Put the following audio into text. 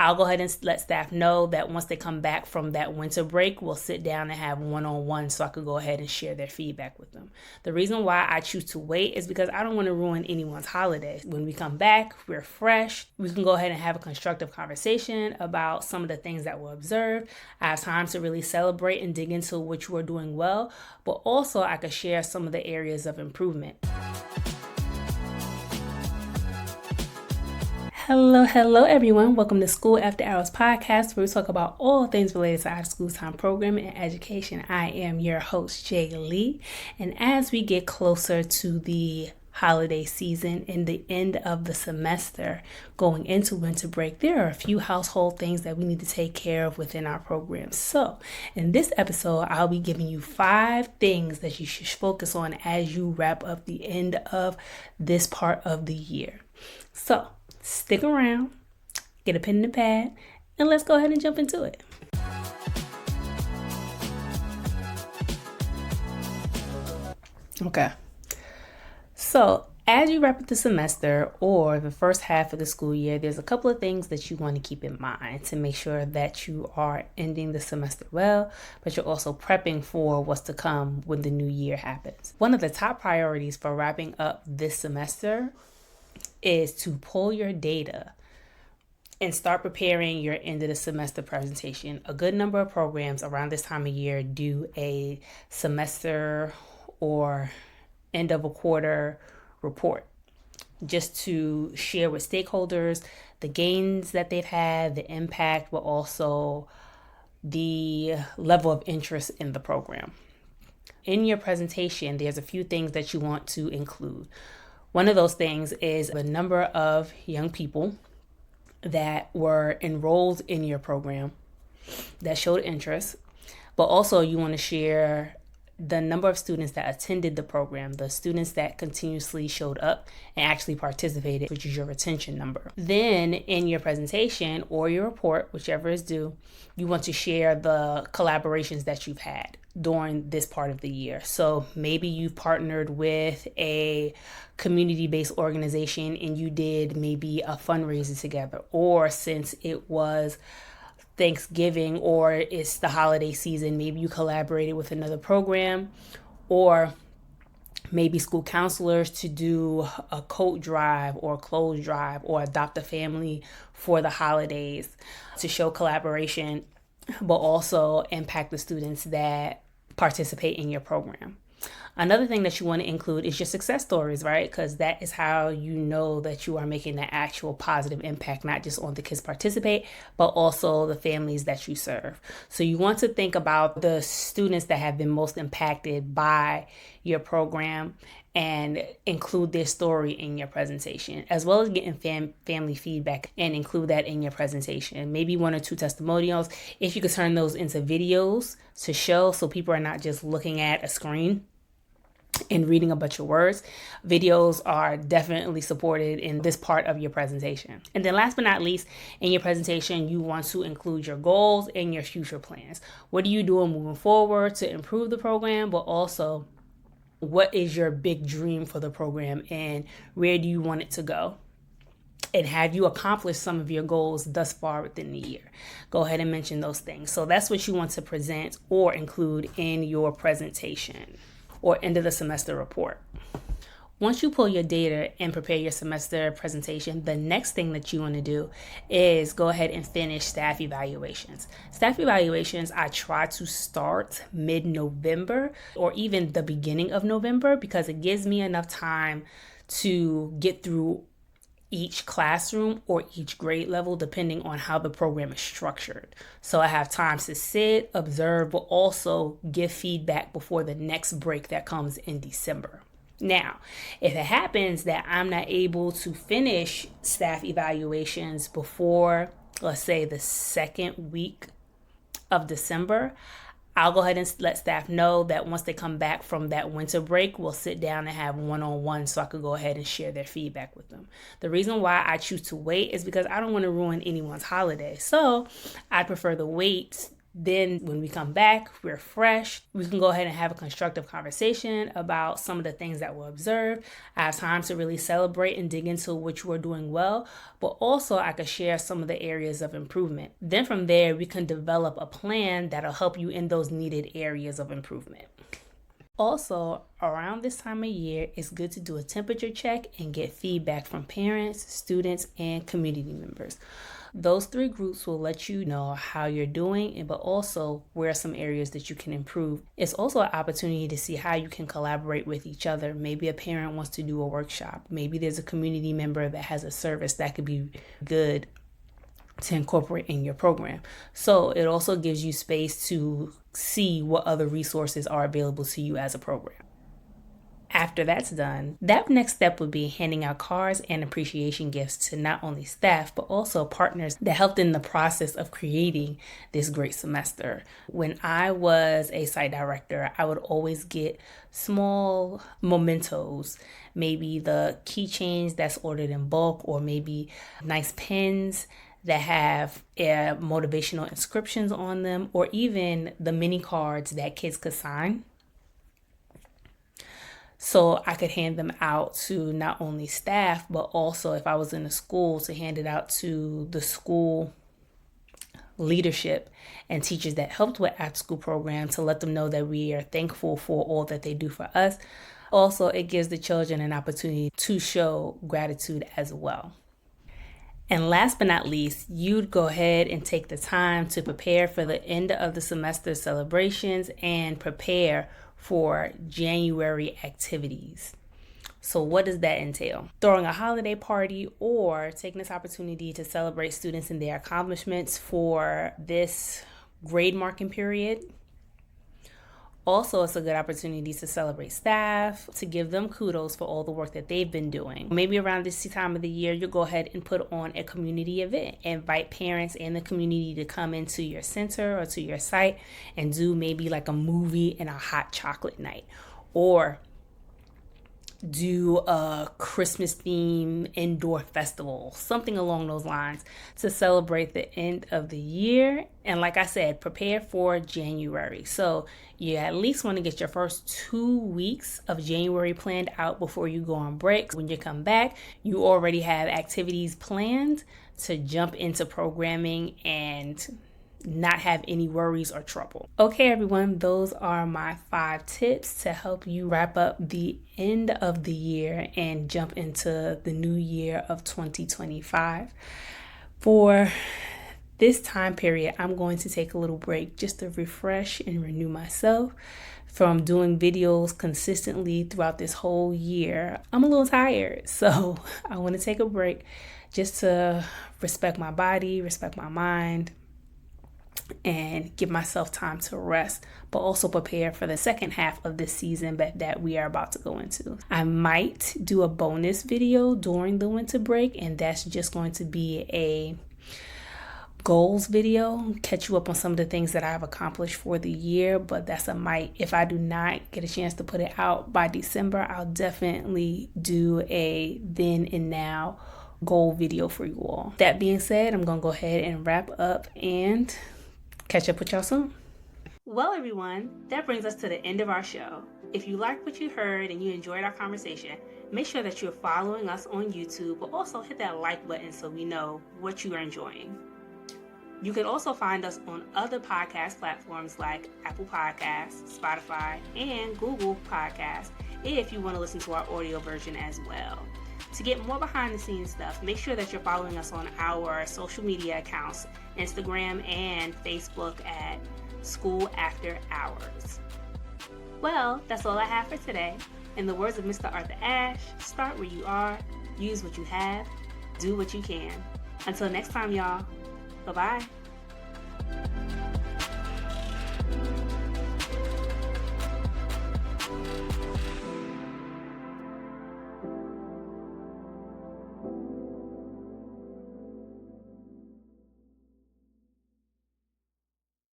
I'll go ahead and let staff know that once they come back from that winter break, we'll sit down and have one-on-one so I could go ahead and share their feedback with them. The reason why I choose to wait is because I don't want to ruin anyone's holiday. When we come back, we're fresh. We can go ahead and have a constructive conversation about some of the things that were observed. I have time to really celebrate and dig into what you are doing well, but also I could share some of the areas of improvement. Hello everyone. Welcome to School After Hours podcast, where we talk about all things related to after school time programming and education. I am your host, Jay Lee. And as we get closer to the holiday season and the end of the semester going into winter break, there are a few household things that we need to take care of within our program. So in this episode, I'll be giving you 5 things that you should focus on as you wrap up the end of this part of the year. So stick around, get a pen and a pad, and let's go ahead and jump into it. Okay. So as you wrap up the semester or the first half of the school year, there's a couple of things that you want to keep in mind to make sure that you are ending the semester well, but you're also prepping for what's to come when the new year happens. One of the top priorities for wrapping up this semester is to pull your data and start preparing your end of the semester presentation. A good number of programs around this time of year do a semester or end of a quarter report just to share with stakeholders the gains that they've had, the impact, but also the level of interest in the program. In your presentation, there's a few things that you want to include. One of those things is the number of young people that were enrolled in your program that showed interest, but also you want to share the number of students that attended the program, the students that continuously showed up and actually participated, which is your retention number. Then in your presentation or your report, whichever is due, you want to share the collaborations that you've had during this part of the year. So maybe you've partnered with a community-based organization and you did maybe a fundraiser together, or since it was Thanksgiving or it's the holiday season, maybe you collaborated with another program, or maybe school counselors to do a coat drive or a clothes drive or adopt a family for the holidays to show collaboration, but also impact the students that participate in your program. Another thing that you want to include is your success stories, right? Because that is how you know that you are making the actual positive impact, not just on the kids participate, but also the families that you serve. So you want to think about the students that have been most impacted by your program and include their story in your presentation, as well as getting family feedback and include that in your presentation. Maybe 1 or 2 testimonials. If you could turn those into videos to show so people are not just looking at a screen and reading a bunch of words. Videos are definitely supported in this part of your presentation. And then last but not least, in your presentation, you want to include your goals and your future plans. What are you doing moving forward to improve the program, but also what is your big dream for the program and where do you want it to go? And have you accomplished some of your goals thus far within the year? Go ahead and mention those things. So that's what you want to present or include in your presentation or end of the semester report. Once you pull your data and prepare your semester presentation, the next thing that you want to do is go ahead and finish staff evaluations. Staff evaluations, I try to start mid-November or even the beginning of November because it gives me enough time to get through each classroom or each grade level, depending on how the program is structured. So I have time to sit, observe, but also give feedback before the next break that comes in December. Now, if it happens that I'm not able to finish staff evaluations before, let's say, the second week of December, I'll go ahead and let staff know that once they come back from that winter break, we'll sit down and have one-on-one so I could go ahead and share their feedback with them. The reason why I choose to wait is because I don't want to ruin anyone's holiday. So I prefer to wait Then when we come back, we're fresh. We can go ahead and have a constructive conversation about some of the things that were observed. I have time to really celebrate and dig into which we're doing well, but also I could share some of the areas of improvement. Then from there, we can develop a plan that'll help you in those needed areas of improvement. Also, around this time of year, it's good to do a temperature check and get feedback from parents, students, and community members. Those three groups will let you know how you're doing, but also where are some areas that you can improve. It's also an opportunity to see how you can collaborate with each other. Maybe a parent wants to do a workshop. Maybe there's a community member that has a service that could be good to incorporate in your program. So it also gives you space to see what other resources are available to you as a program. After that's done, that next step would be handing out cards and appreciation gifts to not only staff, but also partners that helped in the process of creating this great semester. When I was a site director, I would always get small mementos, maybe the keychains that's ordered in bulk, or maybe nice pens that have motivational inscriptions on them, or even the mini cards that kids could sign. So I could hand them out to not only staff, but also if I was in a school, to hand it out to the school leadership and teachers that helped with after school program, to let them know that we are thankful for all that they do for us. Also, it gives the children an opportunity to show gratitude as well. And last but not least, you'd go ahead and take the time to prepare for the end of the semester celebrations and prepare for January activities. So what does that entail? Throwing a holiday party or taking this opportunity to celebrate students and their accomplishments for this grade marking period. Also, it's a good opportunity to celebrate staff, to give them kudos for all the work that they've been doing. Maybe around this time of the year, you'll go ahead and put on a community event. Invite parents and the community to come into your center or to your site and do maybe like a movie and a hot chocolate night. Or do a Christmas theme indoor festival, something along those lines, to celebrate the end of the year. And like I said, prepare for January. So you at least want to get your first 2 weeks of January planned out before you go on break. When you come back, you already have activities planned to jump into programming and not have any worries or trouble. Okay, everyone, those are my 5 tips to help you wrap up the end of the year and jump into the new year of 2025. For this time period, I'm going to take a little break just to refresh and renew myself from doing videos consistently throughout this whole year. I'm a little tired, so I want to take a break just to respect my body, respect my mind, and give myself time to rest, but also prepare for the second half of this season that we are about to go into. I might do a bonus video during the winter break, and that's just going to be a goals video, catch you up on some of the things that I've accomplished for the year, but that's a might. If I do not get a chance to put it out by December, I'll definitely do a then and now goal video for you all. That being said, I'm going to go ahead and wrap up and catch up with y'all soon. Well, everyone, that brings us to the end of our show. If you liked what you heard and you enjoyed our conversation, make sure that you're following us on YouTube, but also hit that like button so we know what you are enjoying. You can also find us on other podcast platforms like Apple Podcasts, Spotify, and Google Podcasts if you want to listen to our audio version as well. To get more behind the scenes stuff, make sure that you're following us on our social media accounts, Instagram and Facebook at School After Hours. Well, that's all I have for today. In the words of Mr. Arthur Ashe, start where you are, use what you have, do what you can. Until next time, y'all. Bye-bye.